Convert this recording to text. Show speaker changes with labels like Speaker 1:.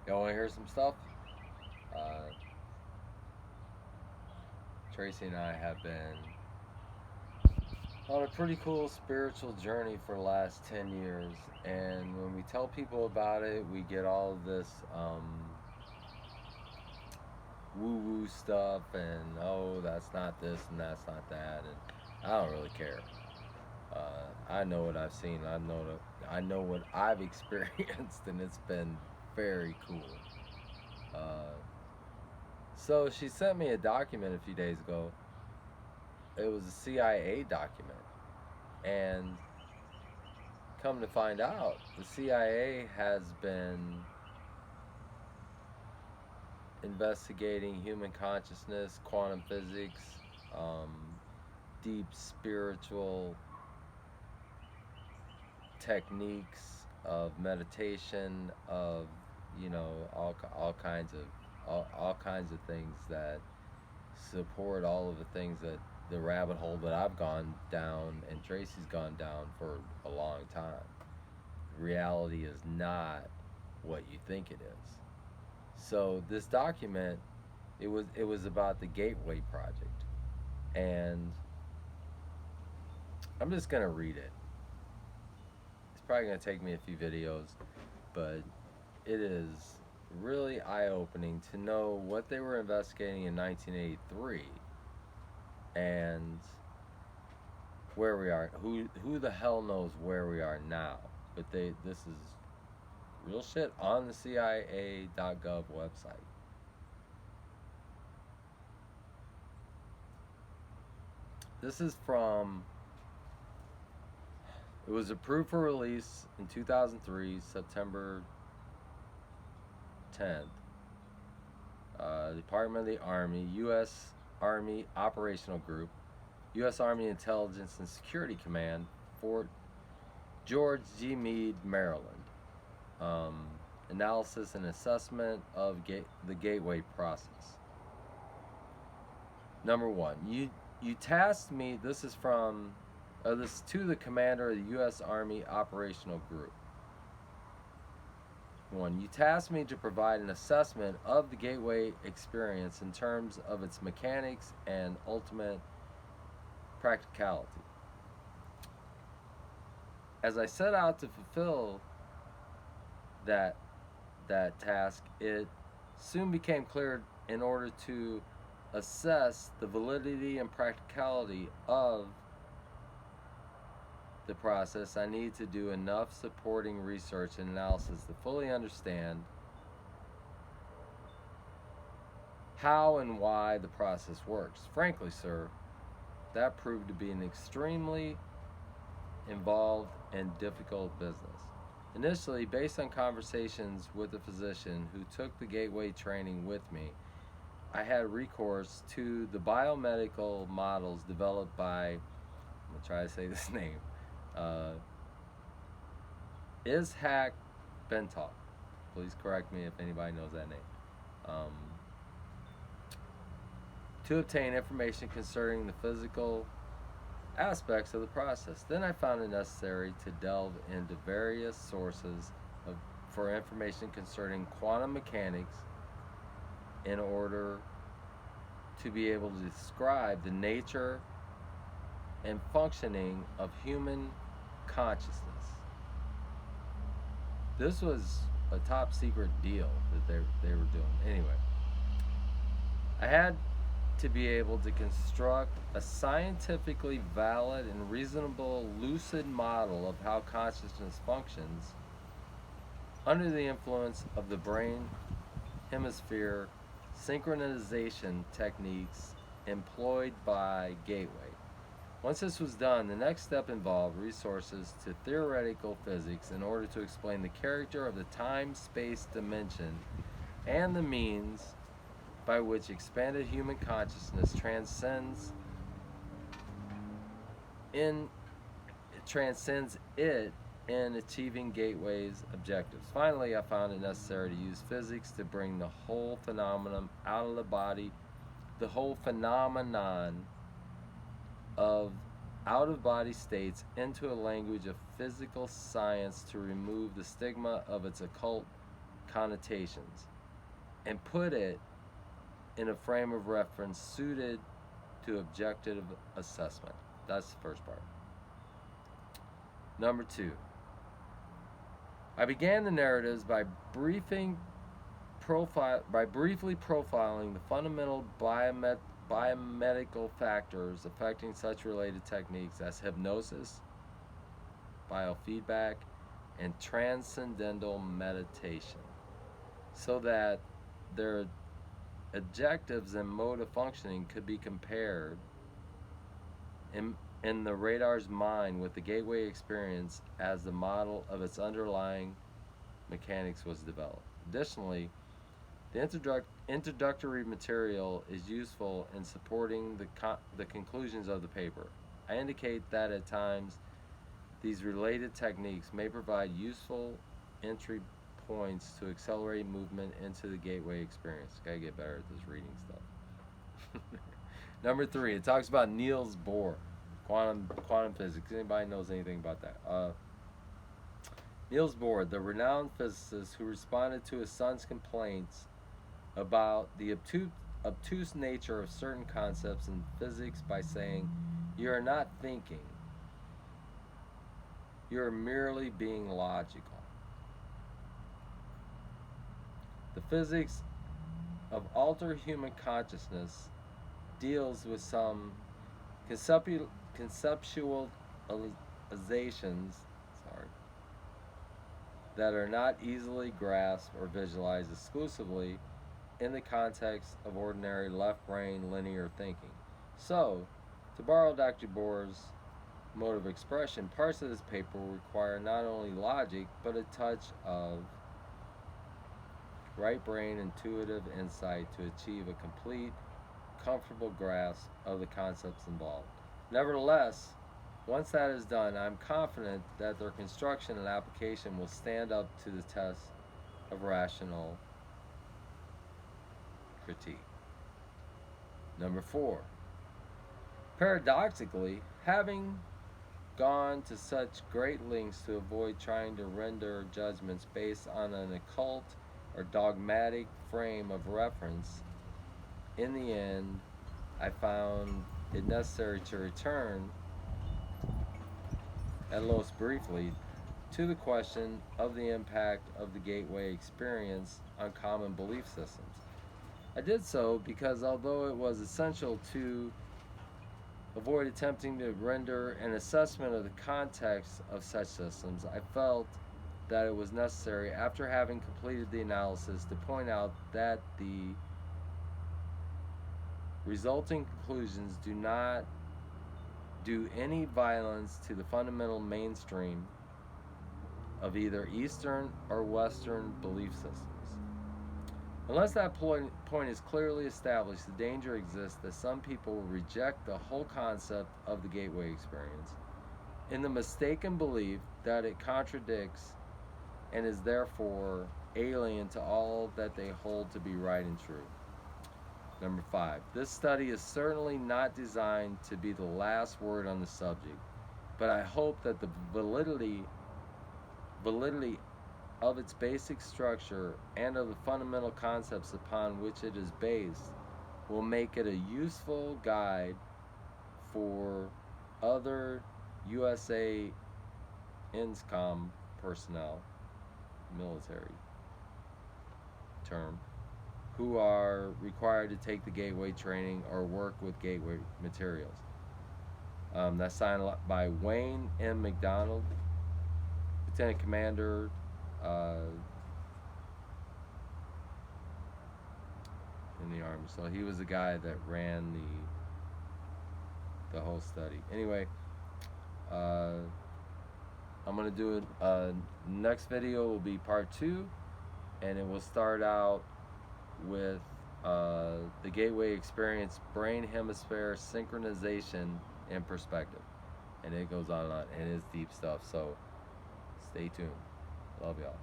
Speaker 1: Y'all want to hear some stuff? Uh, Tracy and I have been on a pretty cool spiritual journey for the last 10 years. And when we tell people about it, we get all of this woo woo stuff and, oh, that's not this and that's not that. And I don't really care. I know what I've seen. I know what I've experienced, and it's been very cool. Uh, so she sent me a document a few days ago. It was a CIA document, and come to find out, the CIA has been investigating human consciousness, quantum physics, um, deep spiritual techniques of meditation, of all kinds of all kinds of things that support all of the things that the rabbit hole that I've gone down and Tracy's gone down for a long time. Reality is not what you think it is. So this document, it was about the Gateway Project, and I'm just gonna read it. It's probably gonna take me a few videos, but it is really eye opening to know what they were investigating in 1983 and where we are. Who the hell knows where we are now? But this is real shit on the CIA.gov website. This is from. It was approved for release in 2003, September 10th. Department of the Army, U.S. Army Operational Group, U.S. Army Intelligence and Security Command, Fort George G. Meade, Maryland. Um, Analysis and assessment of the Gateway process. Number one, you tasked me. This is from. This is to the commander of the U.S. Army Operational Group. One, you tasked me to provide an assessment of the Gateway experience in terms of its mechanics and ultimate practicality. As I set out to fulfill that task, it soon became clear in order to assess the validity and practicality of the process, I need to do enough supporting research and analysis to fully understand how and why the process works. Frankly, sir, that proved to be an extremely involved and difficult business. Initially, based on conversations with a physician who took the Gateway training with me, I had recourse to the biomedical models developed by, I'm going to try to say this name, Ishak Bentov. Please correct me if anybody knows that name. Um, to obtain information concerning the physical aspects of the process. Then I found it necessary to delve into various sources for information concerning quantum mechanics in order to be able to describe the nature and functioning of human consciousness. This was a top secret deal that they were doing. Anyway, I had to be able to construct a scientifically valid and reasonable lucid model of how consciousness functions under the influence of the brain hemisphere synchronization techniques employed by Gateway. Once this was done, the next step involved resources to theoretical physics in order to explain the character of the time-space dimension and the means by which expanded human consciousness transcends it in achieving Gateway's objectives. Finally, I found it necessary to use physics to bring the whole phenomenon out of the body, the whole phenomenon of out-of-body states into a language of physical science to remove the stigma of its occult connotations and put it in a frame of reference suited to objective assessment. That's the first part. Number 2, I began the narratives by briefly profiling the fundamental biomedical factors affecting such related techniques as hypnosis, biofeedback, and transcendental meditation, so that their objectives and mode of functioning could be compared in the radar's mind with the gateway experience as the model of its underlying mechanics was developed. Additionally, the introductory material is useful in supporting the conclusions of the paper. I indicate that at times these related techniques may provide useful entry points to accelerate movement into the gateway experience. Gotta get better at this reading stuff. Number 3, it talks about Niels Bohr, quantum physics. Anybody knows anything about that? Niels Bohr, the renowned physicist who responded to his son's complaints about the obtuse nature of certain concepts in physics by saying, "You are not thinking. You are merely being logical." The physics of altered human consciousness deals with some conceptualizations that are not easily grasped or visualized exclusively in the context of ordinary left brain linear thinking. So, to borrow Dr. Bohr's mode of expression, parts of this paper require not only logic, but a touch of right brain intuitive insight to achieve a complete, comfortable grasp of the concepts involved. Nevertheless, once that is done, I'm confident that their construction and application will stand up to the test of rational critique. Number 4, paradoxically, having gone to such great lengths to avoid trying to render judgments based on an occult or dogmatic frame of reference, in the end, I found it necessary to return, at most briefly, to the question of the impact of the gateway experience on common belief systems. I did so because although it was essential to avoid attempting to render an assessment of the context of such systems, I felt that it was necessary, after having completed the analysis, to point out that the resulting conclusions do not do any violence to the fundamental mainstream of either Eastern or Western belief systems. Unless that point is clearly established, the danger exists that some people will reject the whole concept of the gateway experience in the mistaken belief that it contradicts and is therefore alien to all that they hold to be right and true. Number 5, this study is certainly not designed to be the last word on the subject, but I hope that the validity of its basic structure and of the fundamental concepts upon which it is based will make it a useful guide for other USA INSCOM personnel, military term, who are required to take the gateway training or work with gateway materials. That's signed by Wayne M. McDonald, Lieutenant Commander in the Army. So he was the guy that ran the whole study. Anyway, I'm gonna do it. Next video will be part 2, and it will start out with the gateway experience, brain hemisphere synchronization and perspective, and it goes on and on, and it's deep stuff. So stay tuned. Love y'all.